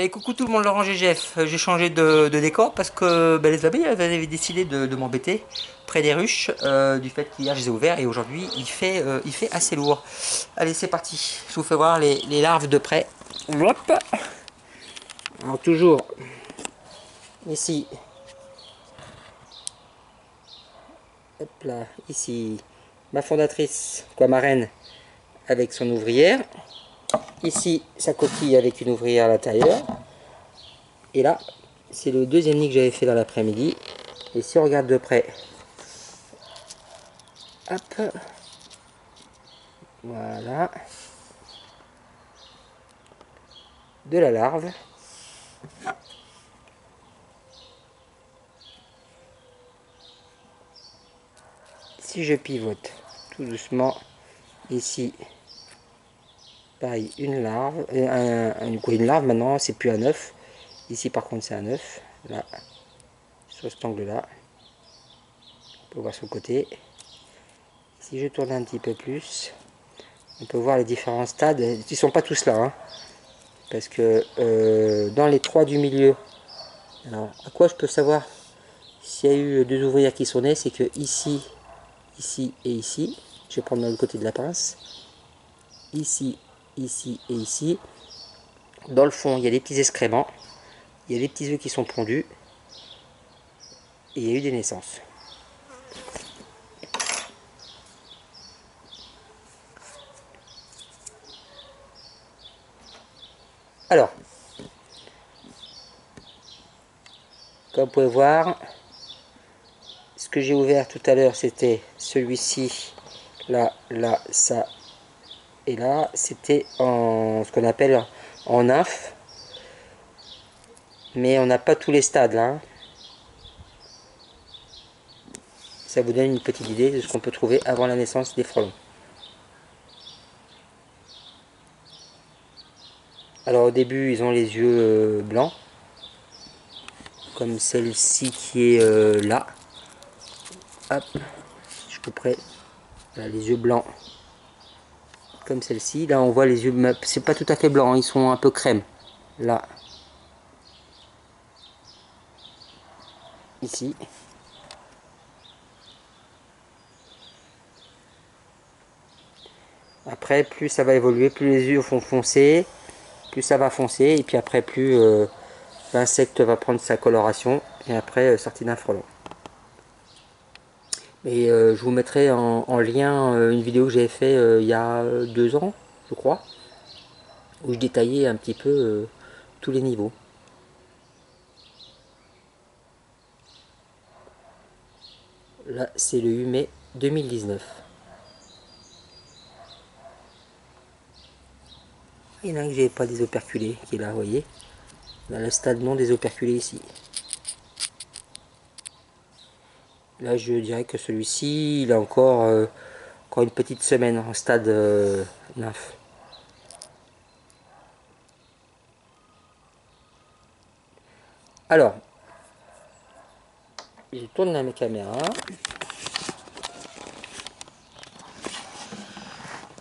Et coucou tout le monde, Laurent GGF. J'ai changé de décor parce que les abeilles elles avaient décidé de m'embêter près des ruches du fait qu'hier je les ai ouverts et aujourd'hui il fait assez lourd. Allez, c'est parti. Je vous fais voir les larves de près. Hop. Alors toujours ici. Hop là, ici ma fondatrice, quoi, ma reine avec son ouvrière. Ici sa coquille avec une ouvrière à l'intérieur. Et là, c'est le deuxième nid que j'avais fait dans l'après-midi. Et si on regarde de près, hop, voilà, de la larve. Si je pivote tout doucement, ici, pareil, une larve, une larve maintenant, c'est plus un œuf. Ici par contre c'est un œuf, là, sur cet angle-là. On peut voir son côté. Si je tourne un petit peu plus, on peut voir les différents stades. Ils ne sont pas tous là, hein, parce que dans les trois du milieu, alors à quoi je peux savoir s'il y a eu deux ouvrières qui sont nées, c'est que ici, ici et ici, je vais prendre le côté de la pince, ici, ici et ici, dans le fond il y a des petits excréments, il y a des petits œufs qui sont pondus, et il y a eu des naissances. Alors, comme vous pouvez voir, ce que j'ai ouvert tout à l'heure c'était celui-ci, là, là, ça, et là, c'était en ce qu'on appelle en nymphe, mais on n'a pas tous les stades là, hein. Ça vous donne une petite idée de ce qu'on peut trouver avant la naissance des frelons. Alors au début, ils ont les yeux blancs, comme celle-ci qui est là. Hop, je couperai. Voilà, les yeux blancs, comme celle-ci. Là, on voit les yeux, c'est pas tout à fait blanc, hein, ils sont un peu crème. Là, ici. Après, plus ça va évoluer, plus les yeux vont foncer, plus ça va foncer, et puis après, plus l'insecte va prendre sa coloration, et après, sortie d'un frelon. Et je vous mettrai en lien une vidéo que j'avais fait il y a 2 ans, je crois, où je détaillais un petit peu tous les niveaux. Là, c'est le 8 mai 2019. Il y en a un que j'ai pas des operculés qui est là, vous voyez. On a le stade non des operculés ici. Là, je dirais que celui-ci, il a encore une petite semaine en stade nymphe. Alors, je tourne la caméra.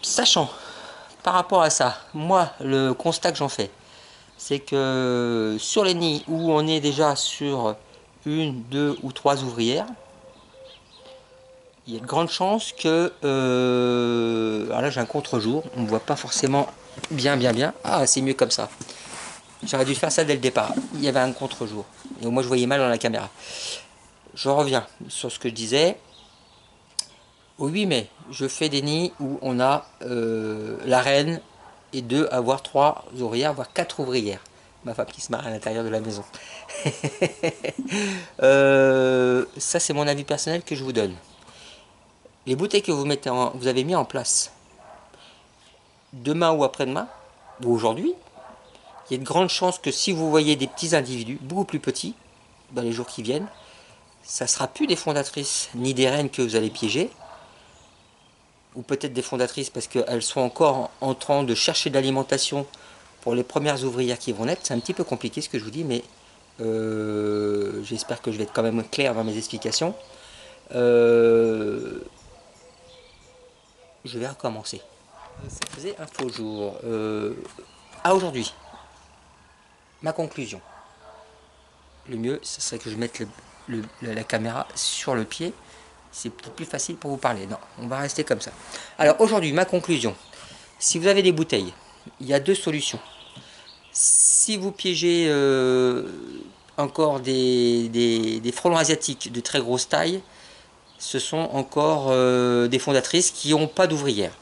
Sachant, par rapport à ça, moi, le constat que j'en fais, c'est que sur les nids où on est déjà sur une, deux ou trois ouvrières, il y a de grandes chances que... alors là, j'ai un contre-jour, on ne voit pas forcément bien. Ah, c'est mieux comme ça. J'aurais dû faire ça dès le départ. Il y avait un contre-jour. Et moi, je voyais mal dans la caméra. Je reviens sur ce que je disais. Au 8 mai, je fais des nids où on a la reine et 2 à voire 3 ouvrières, voire 4 ouvrières. Ma femme qui se marre à l'intérieur de la maison. Ça, c'est mon avis personnel que je vous donne. Les bouteilles que vous avez mis en place demain ou après-demain, ou aujourd'hui, il y a de grandes chances que si vous voyez des petits individus, beaucoup plus petits, dans les jours qui viennent, ça ne sera plus des fondatrices ni des reines que vous allez piéger, ou peut-être des fondatrices parce qu'elles sont encore en train de chercher de l'alimentation pour les premières ouvrières qui vont naître. C'est un petit peu compliqué ce que je vous dis, mais j'espère que je vais être quand même clair dans mes explications. Je vais recommencer. Ça faisait un faux jour. À aujourd'hui, ma conclusion. Le mieux, ce serait que je mette la caméra sur le pied. C'est peut-être plus facile pour vous parler. Non, on va rester comme ça. Alors aujourd'hui, ma conclusion. Si vous avez des bouteilles, il y a deux solutions. Si vous piégez encore des frelons asiatiques de très grosse taille, ce sont encore des fondatrices qui n'ont pas d'ouvrière.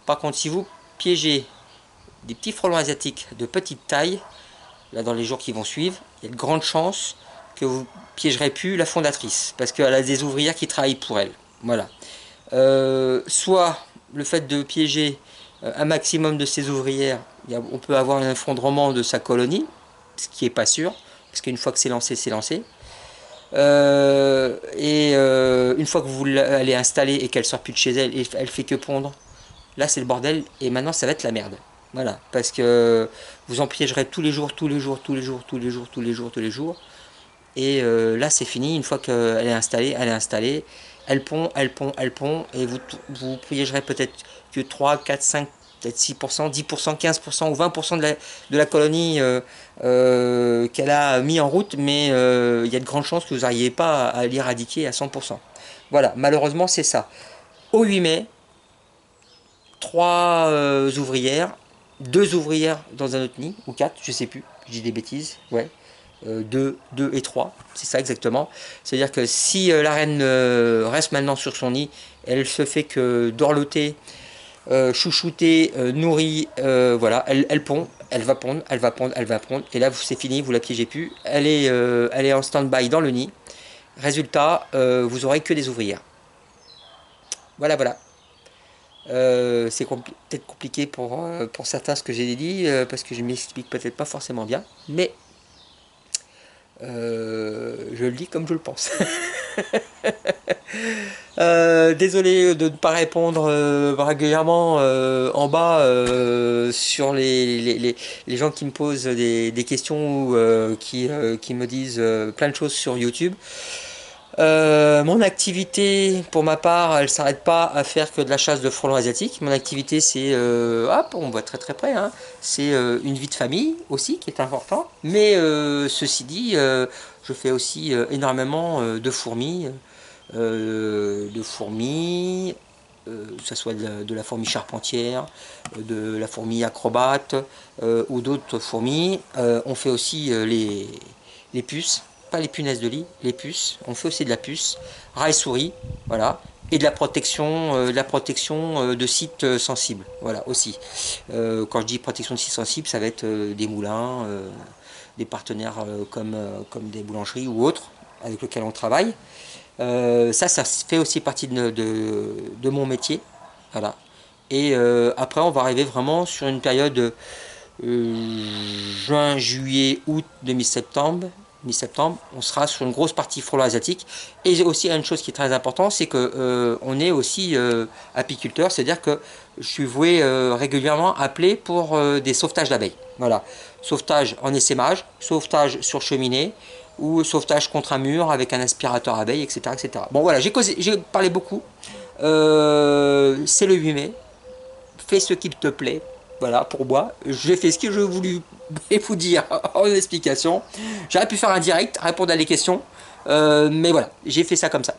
Par contre, si vous piégez des petits frelons asiatiques de petite taille, là dans les jours qui vont suivre, il y a de grandes chances que vous ne piégerez plus la fondatrice, parce qu'elle a des ouvrières qui travaillent pour elle. Voilà. Soit le fait de piéger un maximum de ses ouvrières, on peut avoir un effondrement de sa colonie, ce qui n'est pas sûr, parce qu'une fois que c'est lancé, c'est lancé. Une fois que vous l'allez installer et qu'elle sort plus de chez elle, et elle fait que pondre, là c'est le bordel, et maintenant ça va être la merde. Voilà, parce que vous en piégerez tous les jours, tous les jours, tous les jours, tous les jours, tous les jours, tous les jours. Et là c'est fini, une fois qu'elle est installée, elle pond, elle pond, elle pond, et vous piégerez peut-être que 3, 4, 5, peut-être 6%, 10%, 15% ou 20% de la colonie qu'elle a mis en route, mais il y a de grandes chances que vous n'arriviez pas à l'éradiquer à 100%. Voilà, malheureusement c'est ça. Au 8 mai, 3 ouvrières, 2 ouvrières dans un autre nid, ou 4, je sais plus, je dis des bêtises, ouais. 2 et 3, c'est ça exactement. C'est-à-dire que si la reine reste maintenant sur son nid, elle se fait que dorloter, chouchouter, nourrie, voilà, elle pond, elle va pondre, elle va pondre, elle va pondre, et là c'est fini, vous la piégez plus, elle est en stand-by dans le nid. Résultat, vous aurez que des ouvrières. Voilà, voilà. C'est peut-être compliqué pour certains ce que j'ai dit, parce que je m'explique peut-être pas forcément bien, mais je le dis comme je le pense. Désolé de ne pas répondre régulièrement en bas sur les gens qui me posent des questions ou qui me disent plein de choses sur YouTube. Mon activité, pour ma part, elle s'arrête pas à faire que de la chasse de frelons asiatiques. Mon activité, c'est, hop, on voit très très près, hein, c'est une vie de famille aussi qui est important. Mais ceci dit, je fais aussi énormément de fourmis, que ce soit de la fourmi charpentière, de la fourmi acrobate ou d'autres fourmis. On fait aussi les puces. Pas les punaises de lit, les puces. On fait aussi de la puce, rat et souris, voilà, et de la protection de sites sensibles, voilà aussi. Quand je dis protection de sites sensibles, ça va être des moulins, des partenaires comme des boulangeries ou autres avec lesquels on travaille. Ça fait aussi partie de mon métier, voilà. Et après, on va arriver vraiment sur une période juin, juillet, août, mi-septembre, on sera sur une grosse partie frelon asiatique. Et aussi une chose qui est très importante, c'est que on est aussi apiculteur, c'est-à-dire que je suis voué régulièrement appelé pour des sauvetages d'abeilles. Voilà, sauvetage en essaimage, sauvetage sur cheminée ou sauvetage contre un mur avec un aspirateur abeille, etc., etc. Bon voilà, j'ai parlé beaucoup. C'est le 8 mai. Fais ce qu'il te plaît. Voilà, pour moi, j'ai fait ce que je voulais vous dire en explication. J'aurais pu faire un direct, répondre à des questions, mais voilà, j'ai fait ça comme ça.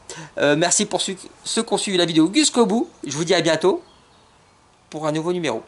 Merci pour ceux qui ont suivi la vidéo jusqu'au bout. Je vous dis à bientôt pour un nouveau numéro.